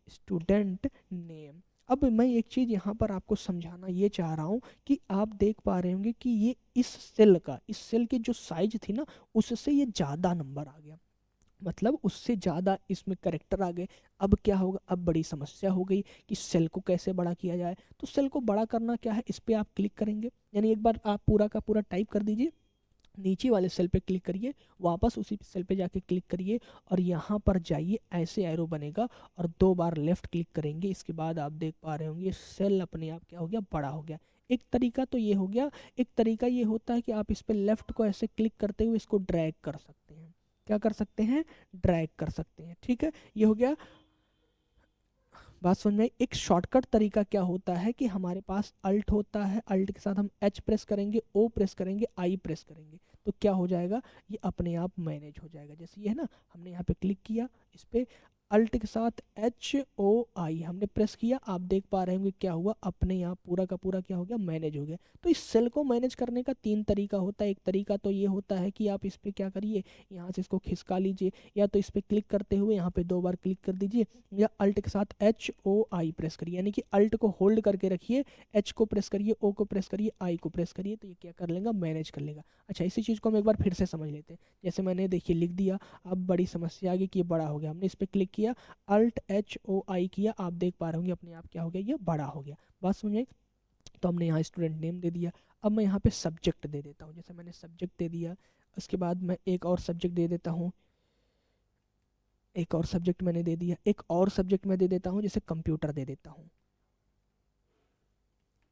स्टूडेंट नेम। अब मैं एक चीज़ यहाँ पर आपको समझाना ये चाह रहा हूँ कि आप देख पा रहे होंगे कि ये इस सेल की जो साइज थी ना, उससे ये ज़्यादा नंबर आ गया, मतलब उससे ज़्यादा इसमें करेक्टर आ गए। अब क्या होगा, अब बड़ी समस्या हो गई कि सेल को कैसे बड़ा किया जाए। तो सेल को बड़ा करना क्या है, इस पर आप क्लिक करेंगे, यानी एक बार आप पूरा का पूरा टाइप कर दीजिए, नीचे वाले सेल पे क्लिक करिए, वापस उसी सेल पे जाके क्लिक करिए और यहाँ पर जाइए, ऐसे एरो बनेगा और 2 बार लेफ्ट क्लिक करेंगे। इसके बाद आप देख पा रहे होंगे सेल अपने आप क्या हो गया, बड़ा हो गया। एक तरीका तो ये हो गया। एक तरीका ये होता है कि आप इस पे लेफ्ट को ऐसे क्लिक करते हुए इसको ड्रैग कर सकते हैं। क्या कर सकते हैं, ड्रैग कर सकते हैं, ठीक है, ये हो गया। बात समझ में आई? एक शॉर्टकट तरीका क्या होता है कि हमारे पास अल्ट होता है, अल्ट के साथ हम एच प्रेस करेंगे, ओ प्रेस करेंगे, आई प्रेस करेंगे, तो क्या हो जाएगा, ये अपने आप मैनेज हो जाएगा। जैसे ये है ना, हमने यहाँ पे क्लिक किया, इस पे अल्ट के साथ HOI हमने प्रेस किया, आप देख पा रहे होंगे क्या हुआ, अपने आप पूरा का पूरा क्या हो गया, मैनेज हो गया। तो इस सेल को मैनेज करने का 3 तरीका होता है। एक तरीका तो ये होता है कि आप इस पर क्या करिए, यहाँ से इसको खिसका लीजिए, या तो इस पर क्लिक करते हुए यहाँ पे 2 बार क्लिक कर दीजिए, या अल्ट के साथ HOI प्रेस करिए, यानी कि अल्ट को होल्ड करके रखिए, एच को प्रेस करिए, ओ को प्रेस करिए, आई को प्रेस करिए, तो ये क्या कर लेगा, मैनेज कर लेगा। अच्छा, इसी चीज़ को हम एक बार फिर से समझ लेते हैं। जैसे मैंने देखिए लिख दिया, अब बड़ी समस्या आ गई कि ये बड़ा हो गया, हमने इस पर क्लिक किया, अल्ट HOI किया, आप देख पा रहे होंगे अपने आप क्या हो गया, ये बड़ा हो गया। बात समझ आई? तो हमने यहाँ स्टूडेंट नेम दे दिया। अब मैं यहाँ पे सब्जेक्ट दे देता हूँ, जैसे मैंने सब्जेक्ट दे दिया, उसके बाद मैं एक और सब्जेक्ट दे देता हूँ, एक और सब्जेक्ट मैंने दे दिया, एक और सब्जेक्ट मैं दे देता हूँ, जैसे कंप्यूटर दे देता हूँ।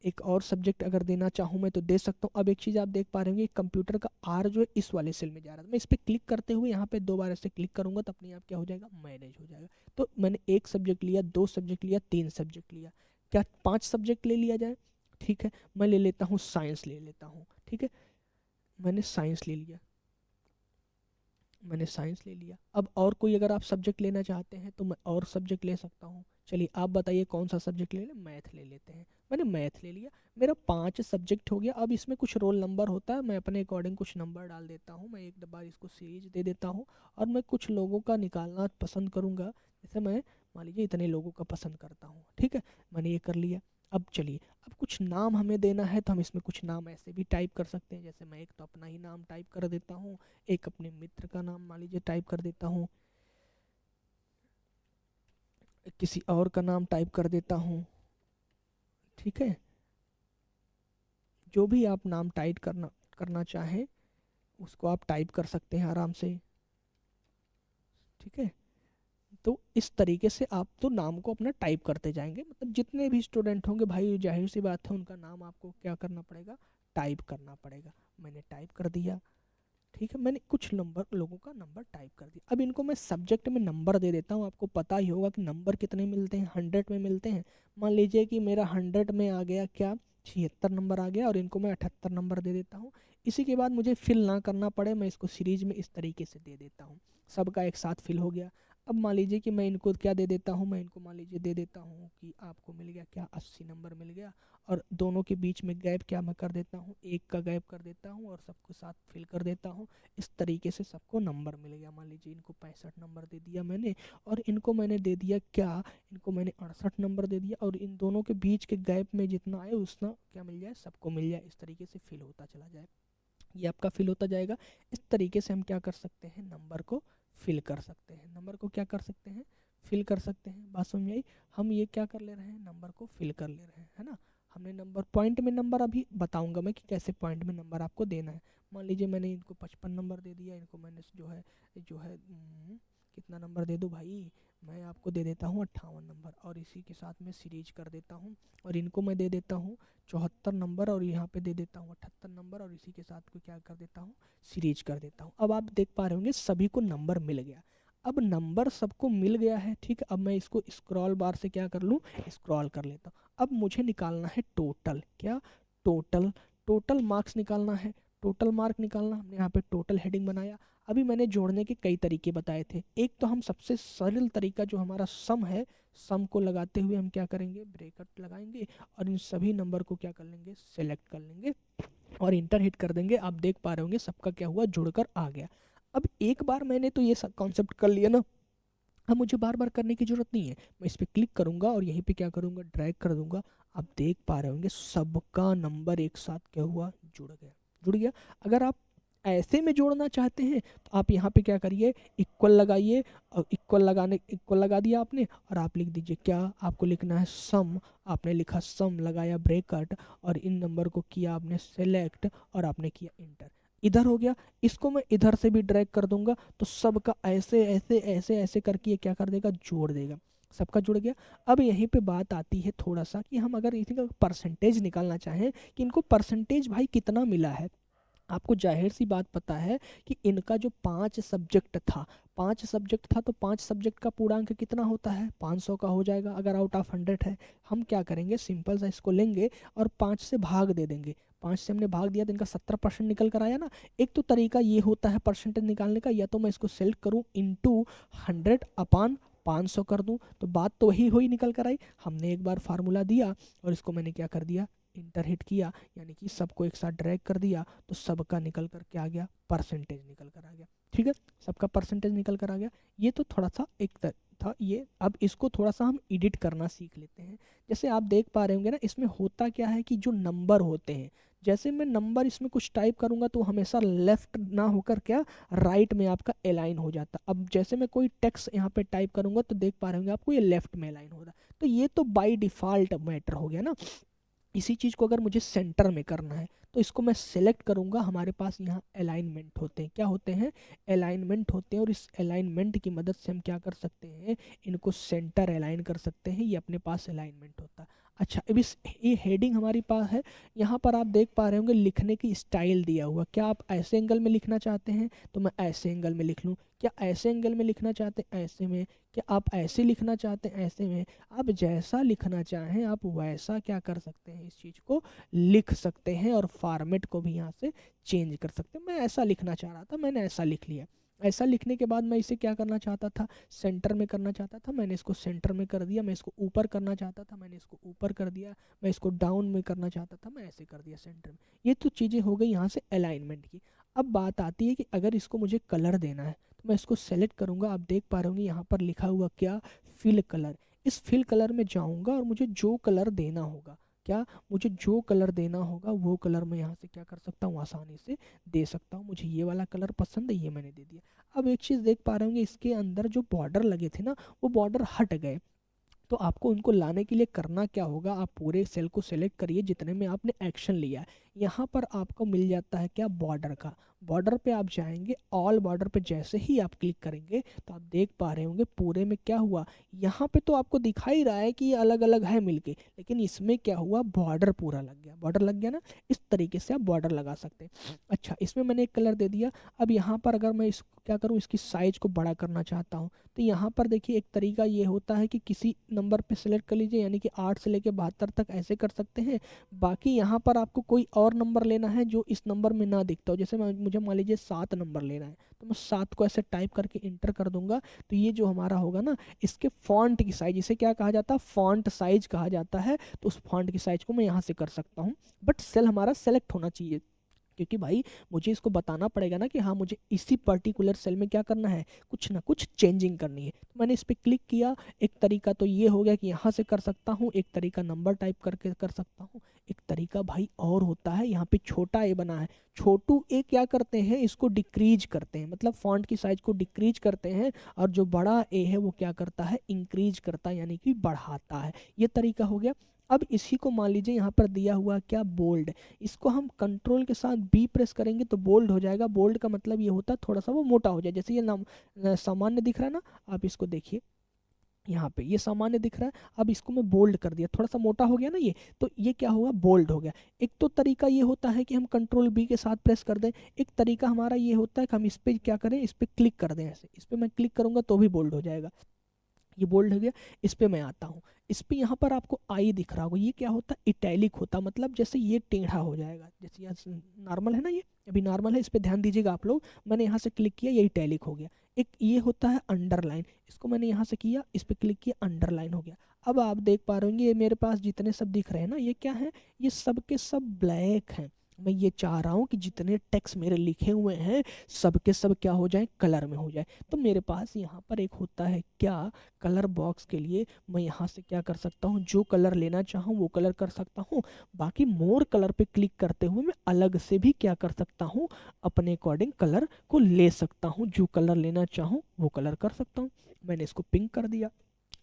एक और सब्जेक्ट अगर देना चाहूँ मैं तो दे सकता हूँ। अब एक चीज़ आप देख पा रहे होंगे, कंप्यूटर का आर जो है इस वाले सेल में जा रहा था, मैं इस पर क्लिक करते हुए यहाँ पे 2 बार ऐसे क्लिक करूँगा तो अपने आप क्या हो जाएगा, मैनेज हो जाएगा। तो मैंने एक सब्जेक्ट लिया, 2 सब्जेक्ट लिया, 3 सब्जेक्ट लिया, क्या 5 सब्जेक्ट ले लिया जाए? ठीक है, मैं ले लेता हूँ साइंस ले लेता हूँ, ठीक है, मैंने साइंस ले लिया, मैंने साइंस ले लिया। अब और कोई अगर आप सब्जेक्ट लेना चाहते हैं तो मैं और सब्जेक्ट ले सकता हूँ। चलिए आप बताइए कौन सा सब्जेक्ट ले लें, मैथ ले लेते हैं, मैंने मैथ ले लिया, मेरा 5 सब्जेक्ट हो गया। अब इसमें कुछ रोल नंबर होता है, मैं अपने अकॉर्डिंग कुछ नंबर डाल देता हूँ, मैं एक बार इसको सीरीज दे देता हूँ और मैं कुछ लोगों का निकालना पसंद करूँगा, जैसे मैं मान लीजिए इतने लोगों का पसंद करता हूँ, ठीक है, मैंने ये कर लिया। अब चलिए, अब कुछ नाम हमें देना है तो हम इसमें कुछ नाम ऐसे भी टाइप कर सकते हैं, जैसे मैं एक तो अपना ही नाम टाइप कर देता हूँ, एक अपने मित्र का नाम मान लीजिए टाइप कर देता हूँ, किसी और का नाम टाइप कर देता हूँ, ठीक है, जो भी आप नाम टाइप करना करना चाहें उसको आप टाइप कर सकते हैं आराम से, ठीक है। तो इस तरीके से आप तो नाम को अपना टाइप करते जाएंगे, मतलब जितने भी स्टूडेंट होंगे भाई, जाहिर सी बात है उनका नाम आपको क्या करना पड़ेगा, टाइप करना पड़ेगा। मैंने टाइप कर दिया, ठीक है, मैंने कुछ नंबर लोगों का नंबर टाइप कर दिया। अब इनको मैं सब्जेक्ट में नंबर दे देता हूँ, आपको पता ही होगा कि नंबर कितने मिलते हैं, 100 में मिलते हैं। मान लीजिए कि मेरा 100 में आ गया क्या, 76 नंबर आ गया, और इनको मैं 78 नंबर दे देता हूँ। इसी के बाद मुझे फिल ना करना पड़े, मैं इसको सीरीज में इस तरीके से दे देता हूँ, सबका एक साथ फिल हो गया। अब मान लीजिए कि मैं इनको क्या दे देता हूँ, मैं इनको मान लीजिए दे देता हूँ कि आपको मिल गया क्या, 80 नंबर मिल गया, और दोनों के बीच में गैप क्या मैं कर देता हूँ, एक का गैप कर देता हूँ और सबको साथ फिल कर देता हूँ। इस तरीके से सबको नंबर मिल गया। मान लीजिए इनको 65 नंबर दे दिया मैंने, और इनको मैंने दे दिया क्या, इनको मैंने 68 नंबर दे दिया, और इन दोनों के बीच के गैप में जितना आए उतना क्या मिल जाए, सबको मिल जाए। इस तरीके से फिल होता चला जाए, ये आपका फिल होता जाएगा। इस तरीके से हम क्या कर सकते हैं, नंबर को फिल कर सकते हैं, नंबर को क्या कर सकते हैं, फिल कर सकते हैं। बात समझ आई? हम ये क्या कर ले रहे हैं, नंबर को फिल कर ले रहे हैं, है ना। हमने नंबर पॉइंट में नंबर अभी बताऊंगा मैं कि कैसे पॉइंट में नंबर आपको देना है। मान लीजिए मैंने इनको 55 नंबर दे दिया, इनको मैंने जो है कितना नंबर दे दूँ भाई, मैं आपको दे देता हूँ 58 नंबर, और इसी के साथ में सीरीज कर देता हूँ, और इनको मैं दे देता हूँ 74 नंबर, और यहाँ पे दे देता हूँ 78 नंबर, और इसी के साथ को क्या कर देता हूँ, सीरीज कर देता हूँ। अब आप देख पा रहे होंगे सभी को नंबर मिल गया। अब नंबर सबको मिल गया है, ठीक है। अब मैं इसको स्क्रॉल बार से क्या कर लूँ, स्क्रॉल कर लेता हूँ। अब मुझे निकालना है टोटल, क्या, टोटल, टोटल मार्क्स निकालना है। टोटल मार्क निकालना, हमने यहाँ पे टोटल हेडिंग बनाया। अभी मैंने जोड़ने के कई तरीके बताए थे। एक तो हम सबसे सरल तरीका जो हमारा सम है, सम को लगाते हुए हम क्या करेंगे, ब्रैकेट लगाएंगे और इन सभी नंबर को क्या कर लेंगे, सेलेक्ट कर लेंगे और इंटर हिट कर देंगे। आप देख पा रहे होंगे सबका क्या हुआ, जुड़कर आ गया। अब एक बार मैंने तो ये कॉन्सेप्ट कर लिया ना, अब मुझे बार बार करने की ज़रूरत नहीं है। मैं इस पर क्लिक करूँगा और यहीं पे क्या करूँगा, ड्रैग कर दूंगा। आप देख पा रहे होंगे सबका नंबर एक साथ क्या हुआ, जुड़ गया, जुड़ गया। अगर आप ऐसे में जोड़ना चाहते हैं तो आप यहाँ पे क्या करिए, इक्वल लगाइए और इक्वल लगा दिया आपने और आप लिख दीजिए क्या, आपको लिखना है सम। आपने लिखा सम, लगाया ब्रैकेट और इन नंबर को किया आपने सेलेक्ट और आपने किया इंटर। इधर हो गया। इसको मैं इधर से भी ड्रैग कर दूंगा तो सबका ऐसे ऐसे ऐसे ऐसे करके ये क्या कर देगा, जोड़ देगा। सबका जुड़ गया। अब यहीं पे बात आती है थोड़ा सा कि हम अगर इसी का परसेंटेज निकालना चाहें कि इनको परसेंटेज भाई कितना मिला है। आपको जाहिर सी बात पता है कि इनका जो 5 सब्जेक्ट था तो 5 सब्जेक्ट का पूर्णांक कितना होता है, 500 का हो जाएगा अगर आउट ऑफ 100 है। हम क्या करेंगे, सिंपल सा इसको लेंगे और 5 से भाग दे देंगे। 5 से हमने भाग दिया तो इनका 70% निकल कर आया ना। एक तो तरीका ये होता है परसेंटेज निकालने का, या तो मैं इसको सेलेक्ट करूँ इंटू 100/500 कर दूं तो बात तो वही हुई, निकल कर आई। हमने एक बार फार्मूला दिया और इसको मैंने क्या कर दिया, इंटर हिट किया, यानी कि सबको एक साथ ड्रैग कर दिया तो सबका निकल कर क्या आ गया, परसेंटेज निकल कर आ गया। ठीक है, सबका परसेंटेज निकल कर आ गया। ये तो थोड़ा सा एक था ये। अब इसको थोड़ा सा हम एडिट करना सीख लेते हैं। जैसे आप देख पा रहे होंगे ना, इसमें होता क्या है कि जो नंबर होते हैं, जैसे मैं नंबर इसमें कुछ टाइप करूंगा तो हमेशा लेफ्ट ना होकर क्या, राइट में आपका अलाइन हो जाता। अब जैसे मैं कोई टेक्स्ट यहाँ पे टाइप करूंगा तो देख पा रहे होंगे आपको ये लेफ्ट में अलाइन हो रहा है। तो ये तो बाय डिफ़ॉल्ट मैटर हो गया ना। इसी चीज़ को अगर मुझे सेंटर में करना है तो इसको मैं सेलेक्ट करूंगा। हमारे पास यहाँ अलाइनमेंट होते हैं, क्या होते हैं, अलाइनमेंट होते हैं। और इस अलाइनमेंट की मदद से हम क्या कर सकते हैं, इनको सेंटर अलाइन कर सकते हैं। ये अपने पास अलाइनमेंट होता है। अच्छा, अब इस ये हेडिंग हमारे पास है। यहाँ पर आप देख पा रहे होंगे लिखने की स्टाइल दिया हुआ। क्या आप ऐसे एंगल में लिखना चाहते हैं तो मैं ऐसे एंगल में लिख लूँ, क्या ऐसे एंगल में लिखना चाहते हैं ऐसे में, क्या आप ऐसे लिखना चाहते हैं ऐसे में। आप जैसा लिखना चाहें आप वैसा क्या कर सकते हैं, इस चीज़ को लिख सकते हैं और फॉर्मेट को भी यहाँ से चेंज कर सकते हैं। मैं ऐसा लिखना चाह रहा था, मैंने ऐसा लिख लिया। ऐसा लिखने के बाद मैं इसे क्या करना चाहता था, सेंटर में करना चाहता था, मैंने इसको सेंटर में कर दिया। मैं इसको ऊपर करना चाहता था, मैंने इसको ऊपर कर दिया। मैं इसको डाउन में करना चाहता था, मैं ऐसे कर दिया सेंटर में। ये तो चीज़ें हो गई यहाँ से अलाइनमेंट की। अब बात आती है कि अगर इसको मुझे कलर देना है तो मैं इसको सेलेक्ट करूँगा। आप देख पा रहे होंगे यहाँ पर लिखा हुआ क्या, फिल कलर। इस फिल कलर में जाऊँगा और मुझे जो कलर देना होगा, क्या, मुझे जो कलर देना होगा वो कलर मैं यहाँ से क्या कर सकता हूँ, आसानी से दे सकता हूँ। मुझे ये वाला कलर पसंद है, ये मैंने दे दिया। अब एक चीज़ देख पा रहे होंगे, इसके अंदर जो बॉर्डर लगे थे ना, वो बॉर्डर हट गए। तो आपको उनको लाने के लिए करना क्या होगा, आप पूरे सेल को सेलेक्ट करिए जितने में आपने एक्शन लिया है। यहाँ पर आपको मिल जाता है क्या, बॉर्डर का। बॉर्डर पे आप जाएंगे, ऑल बॉर्डर पे जैसे ही आप क्लिक करेंगे तो आप देख पा रहे होंगे पूरे में क्या हुआ। यहाँ पे तो आपको दिखाई रहा है कि ये अलग अलग है मिलके, लेकिन इसमें क्या हुआ, बॉर्डर पूरा लग गया। बॉर्डर लग गया ना, इस तरीके से आप बॉर्डर लगा सकते हैं। अच्छा, इसमें मैंने एक कलर दे दिया। अब यहाँ पर अगर मैं इसको क्या करूँ, इसकी साइज को बड़ा करना चाहता हूँ तो यहाँ पर देखिए एक तरीका ये होता है कि किसी नंबर पे सेलेक्ट कर लीजिए, यानी कि 8 से लेके 72 तक ऐसे कर सकते हैं। बाकी यहाँ पर आपको कोई और नंबर लेना है जो इस नंबर में ना दिखता हो। जैसे मुझे मान लीजिए 7 नंबर लेना है तो मैं 7 को ऐसे टाइप करके इंटर कर दूंगा। तो ये जो हमारा होगा ना, इसके फॉन्ट की साइज, इसे क्या कहा जाता है, फॉन्ट साइज कहा जाता है। तो उस फॉन्ट की साइज को मैं यहाँ से कर सकता हूँ, बट सेल हमारा सेलेक्ट होना चाहिए, क्योंकि भाई मुझे इसको बताना पड़ेगा ना कि हाँ मुझे इसी पर्टिकुलर सेल में क्या करना है, कुछ ना कुछ चेंजिंग करनी है। तो मैंने इस पर क्लिक किया। एक तरीका तो ये हो गया कि यहाँ से कर सकता हूँ, एक तरीका नंबर टाइप करके कर सकता हूँ, एक तरीका भाई और होता है, यहाँ पे छोटा ए बना है, छोटू ए क्या करते हैं, इसको डिक्रीज करते हैं, मतलब फॉन्ट की साइज को डिक्रीज करते हैं। और जो बड़ा ए है वो क्या करता है, इंक्रीज करता है, यानी कि बढ़ाता है। ये तरीका हो गया। अब इसी को मान लीजिए यहाँ पर दिया हुआ क्या, बोल्ड। इसको हम कंट्रोल के साथ बी प्रेस करेंगे तो बोल्ड हो जाएगा। बोल्ड का मतलब ये होता है थोड़ा सा वो मोटा हो जाए। जैसे ये नाम सामान्य दिख रहा है ना, आप इसको देखिए, यहाँ पे ये सामान्य दिख रहा है। अब इसको मैं बोल्ड कर दिया, थोड़ा सा मोटा हो गया ना ये, तो ये क्या हुआ, बोल्ड हो गया। एक तो तरीका ये होता है कि हम कंट्रोल बी के साथ प्रेस कर दें। एक तरीका हमारा ये होता है कि हम इस पर क्या करें, इस पर क्लिक कर दें ऐसे। इस पर मैं क्लिक करूँगा तो भी बोल्ड हो जाएगा। ये बोल्ड हो गया। इस पे मैं आता हूँ, इस पे यहाँ पर आपको आई दिख रहा होगा, ये क्या होता है, इटैलिक होता, मतलब जैसे ये टेढ़ा हो जाएगा, जैसे यहाँ नॉर्मल है ना, ये अभी नॉर्मल है, इस पे ध्यान दीजिएगा आप लोग। मैंने यहाँ से क्लिक किया, ये इटैलिक हो गया। एक ये होता है अंडरलाइन, इसको मैंने यहाँ से किया, इस पे क्लिक किया, अंडरलाइन हो गया। अब आप देख पा रहे होंगे ये मेरे पास जितने सब दिख रहे हैं ना, ये क्या है, ये सब के सब ब्लैक हैं। मैं ये चाह रहा हूँ कि जितने टेक्स्ट मेरे लिखे हुए हैं सब के सब क्या हो जाए, कलर में हो जाए। तो मेरे पास यहाँ पर एक होता है क्या, कलर बॉक्स के लिए मैं यहाँ से क्या कर सकता हूँ, जो कलर लेना चाहूँ वो कलर कर सकता हूँ। बाकी मोर कलर पे क्लिक करते हुए मैं अलग से भी क्या कर सकता हूँ, अपने अकॉर्डिंग कलर को ले सकता हूँ, जो कलर लेना चाहूँ वो कलर कर सकता हूँ। मैंने इसको पिंक कर दिया।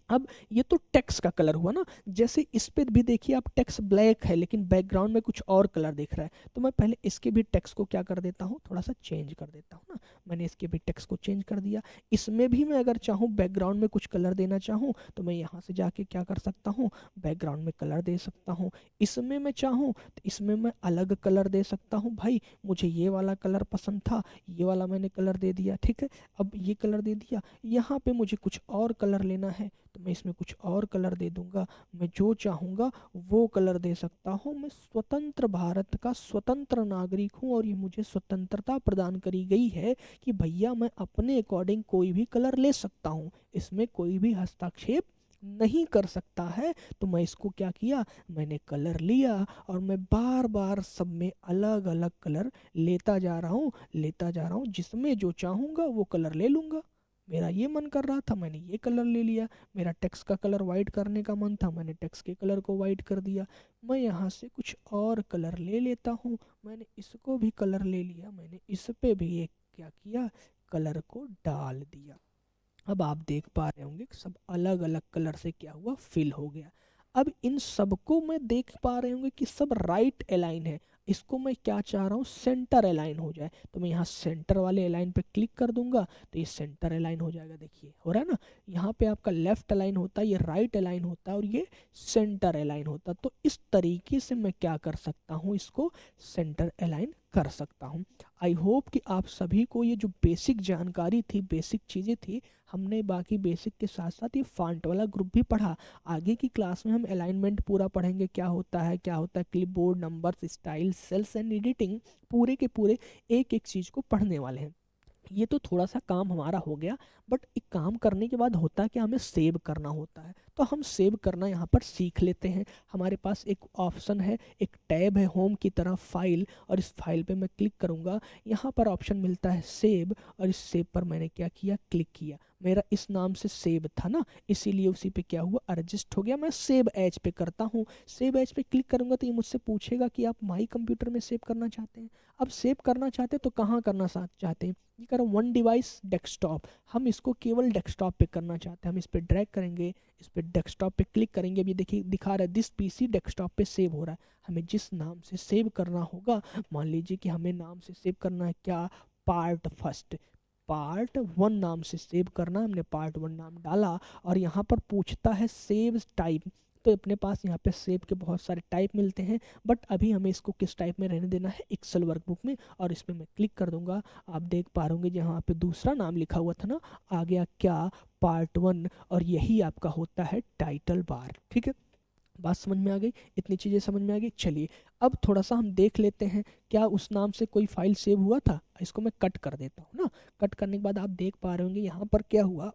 अब ये तो टेक्स्ट का कलर हुआ ना, जैसे इस पे भी देखिए आप, टेक्स्ट ब्लैक है लेकिन बैकग्राउंड में कुछ और कलर दिख रहा है, तो मैं पहले इसके भी टेक्स्ट को क्या कर देता हूँ, थोड़ा सा चेंज कर देता हूँ ना। मैंने इसके भी टेक्स्ट को चेंज कर दिया। इसमें भी मैं अगर चाहूँ बैकग्राउंड में कुछ कलर देना चाहूँ तो मैं यहाँ से जाके क्या कर सकता हूँ, बैकग्राउंड में कलर दे सकता हूँ। इसमें मैं चाहूँ तो इसमें मैं अलग कलर दे सकता हूँ। भाई मुझे ये वाला कलर पसंद था, ये वाला मैंने कलर दे दिया, ठीक है। अब ये कलर दे दिया, यहाँ पे मुझे कुछ और कलर लेना है तो मैं इसमें कुछ और कलर दे दूंगा। मैं जो चाहूँगा वो कलर दे सकता हूँ। मैं स्वतंत्र भारत का स्वतंत्र नागरिक हूँ और ये मुझे स्वतंत्रता प्रदान करी गई है कि भैया मैं अपने अकॉर्डिंग कोई भी कलर ले सकता हूँ, इसमें कोई भी हस्तक्षेप नहीं कर सकता है। तो मैं इसको क्या किया, मैंने कलर लिया और मैं बार बार सब में अलग अलग कलर लेता जा रहा हूँ, जिसमें जो चाहूँगा वो कलर ले लूँगा। मेरा ये मन कर रहा था, मैंने ये कलर ले लिया। मेरा टेक्स्ट का कलर वाइट करने का मन था, मैंने टेक्स्ट के कलर को वाइट कर दिया। मैं यहाँ से कुछ और कलर ले लेता हूँ, मैंने इसको भी कलर ले लिया। मैंने इस पे भी एक क्या किया, कलर को डाल दिया। अब आप देख पा रहे होंगे कि सब अलग अलग कलर से क्या हुआ, फिल हो गया। अब इन सबको मैं देख पा रहे होंगे कि सब राइट अलाइन है। इसको मैं क्या चाह रहा हूँ, सेंटर अलाइन हो जाए, तो मैं यहाँ सेंटर वाले अलाइन पे क्लिक कर दूंगा तो ये सेंटर अलाइन हो जाएगा। देखिए हो रहा है ना, यहाँ पे आपका लेफ्ट अलाइन होता है, ये राइट अलाइन होता है और ये सेंटर अलाइन होता है। तो इस तरीके से मैं क्या कर सकता हूँ, इसको सेंटर अलाइन कर सकता हूँ। आई होप कि आप सभी को ये जो बेसिक जानकारी थी, बेसिक चीज़ें थी, हमने बाकी बेसिक के साथ साथ ये फॉन्ट वाला ग्रुप भी पढ़ा। आगे की क्लास में हम अलाइनमेंट पूरा पढ़ेंगे, क्या होता है clipboard, numbers, style, cells and editing, पूरे के पूरे एक एक चीज़ को पढ़ने वाले हैं। ये तो थोड़ा सा काम हमारा हो गया, बट एक काम करने के बाद होता है कि हमें सेव करना होता है, तो हम सेव करना यहाँ पर सीख लेते हैं। हमारे पास एक ऑप्शन है, एक टैब है होम की तरह, फाइल, और इस फाइल पे मैं क्लिक करूँगा, यहाँ पर ऑप्शन मिलता है सेव, और इस सेव पर मैंने क्या किया, क्लिक किया। मेरा इस नाम से सेव था ना, इसीलिए उसी पे क्या हुआ, एडजस्ट हो गया। मैं सेव एज पे करता हूँ, सेव एज पे क्लिक करूँगा तो ये मुझसे पूछेगा कि आप माई कंप्यूटर में सेव करना चाहते हैं। अब सेव करना चाहते हैं तो कहाँ करना चाहते हैं, ये करो वन डिवाइस डेस्कटॉप, हम इसको केवल डेस्कटॉप पे करना चाहते हैं। हम इस पर ड्रैग करेंगे, इस पर डेस्कटॉप पे क्लिक करेंगे, अभी देखिए दिखा रहा है दिस पीसी डेस्कटॉप पे सेव हो रहा है। हमें जिस नाम से सेव करना होगा, मान लीजिए कि हमें नाम से सेव करना है क्या, पार्ट फर्स्ट, पार्ट वन नाम से सेव करना। हमने पार्ट वन नाम डाला और यहाँ पर पूछता है सेव टाइप, तो अपने पास यहाँ पे सेव के बहुत सारे टाइप मिलते हैं, बट अभी हमें इसको किस टाइप में रहने देना है, एक्सेल वर्कबुक में, और इस पर मैं क्लिक कर दूंगा। आप देख पा रहे होंगे जहाँ पे दूसरा नाम लिखा हुआ था ना, आ गया क्या, पार्ट वन, और यही आपका होता है टाइटल बार। ठीक है, बात समझ में आ गई, इतनी चीज़ें समझ में आ गई। चलिए अब थोड़ा सा हम देख लेते हैं, क्या उस नाम से कोई फाइल सेव हुआ था। इसको मैं कट कर देता हूँ ना, कट करने के बाद आप देख पा रहे होंगे यहाँ पर क्या हुआ,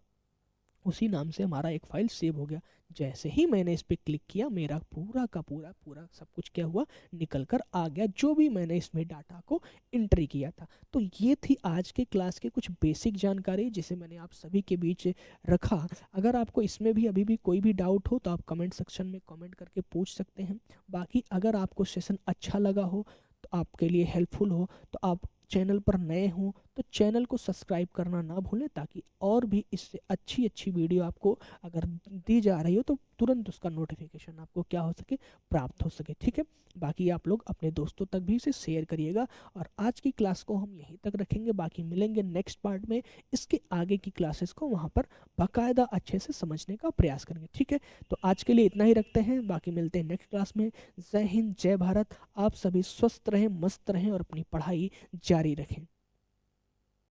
उसी नाम से हमारा एक फाइल सेव हो गया। जैसे ही मैंने इस पर क्लिक किया, मेरा पूरा का पूरा पूरा सब कुछ क्या हुआ, निकल कर आ गया, जो भी मैंने इसमें डाटा को एंट्री किया था। तो ये थी आज के क्लास के कुछ बेसिक जानकारी, जिसे मैंने आप सभी के बीच रखा। अगर आपको इसमें भी अभी भी कोई भी डाउट हो तो आप कमेंट सेक्शन में कमेंट करके पूछ सकते हैं। बाकी अगर आपको सेशन अच्छा लगा हो, तो आपके लिए हेल्पफुल हो, तो आप चैनल पर नए हों तो चैनल को सब्सक्राइब करना ना भूलें, ताकि और भी इससे अच्छी अच्छी वीडियो आपको अगर दी जा रही हो तो तुरंत उसका नोटिफिकेशन आपको क्या हो सके, प्राप्त हो सके। ठीक है, बाकी आप लोग अपने दोस्तों तक भी इसे शेयर करिएगा। और आज की क्लास को हम यहीं तक रखेंगे, बाकी मिलेंगे नेक्स्ट पार्ट में, इसके आगे की क्लासेस को वहाँ पर बाकायदा अच्छे से समझने का प्रयास करेंगे। ठीक है, तो आज के लिए इतना ही रखते हैं, बाकी मिलते हैं नेक्स्ट क्लास में। जय हिंद, जय भारत, आप सभी स्वस्थ रहें, मस्त रहें और अपनी पढ़ाई जारी रखें।